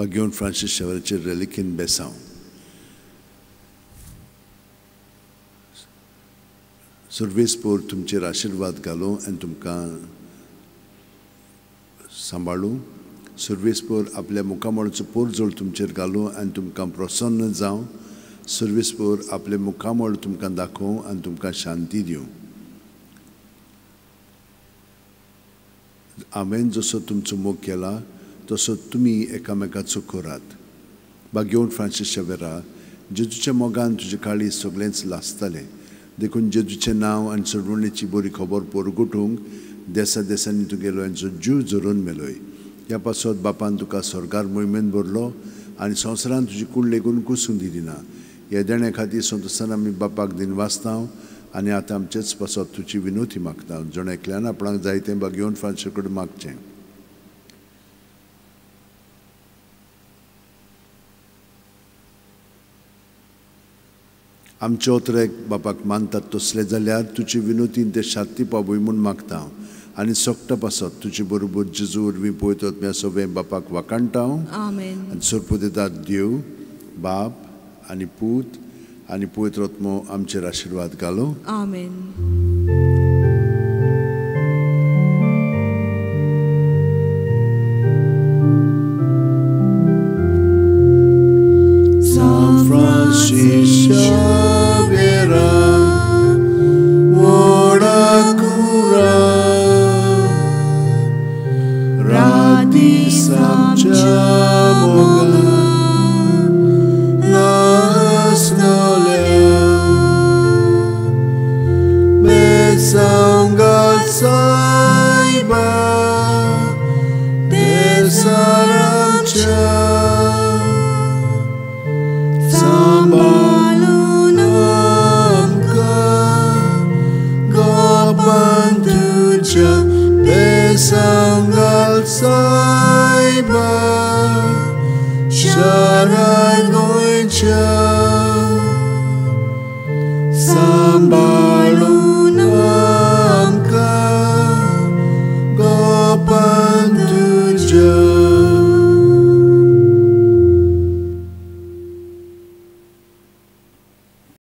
घेवन फ्रांसीस शेवराचेर रेलिकेन बेसांव. सर्वेस्पोर तुमचेर आशीर्वाद घालूं आनी तुमकां सांबाळूं. सर्वेस्पोर आपल्या मुखामळाचो पोरजोळ तुमचेर घालूं आनी तुमकां प्रसन्न जावं. सर्वेस्पोर आपले मुखामळ तुमकां दाखोवं आनी तुमकां शांती दिवं. हांवें जसो तुमचो मोग केला तसो तुमी एकामेकाचो करात. घेवन फ्रांसीस शेवेरा, जेजूच्या मोगान तुजे काळी सगळेंच लासतालें. देखून जेजूचें नांव आनी चडवणेची बरी खबर परगटूंक देसा देसांनी तुगेलो हांचो जीव जरोवन मेलोय. ह्या पासत बापान तुका स्वर्गार मोहिमेन भरलो आनी संवसारान तुजी कूड लेगून कुसून दिली ना. ह्या देण्या खातीर संतोसान आमी बापाक दिनवासतांव आनी आतां आमचेच पासत तुजी विनोती मागता. जण एकल्यान आपणाक जायतें घेवन फ्रांसीस कडेन मागचें. आमचे ओतरेक बापाक मानतात तसले जाल्यार तुजी विनोतीन ते शांती पावय म्हूण मागता आनी सोगटा पासत तुजे बरोबर जेजू वरवीं पळयत वचपी सगळें बापाक वाकाणटा. आनी सोरपुदेतात देव बाप आनी पूत आनी पवित्र आत्मो आमचेर आशिर्वाद घालो. आमेन. Saiba, 'Cause I know you're mine.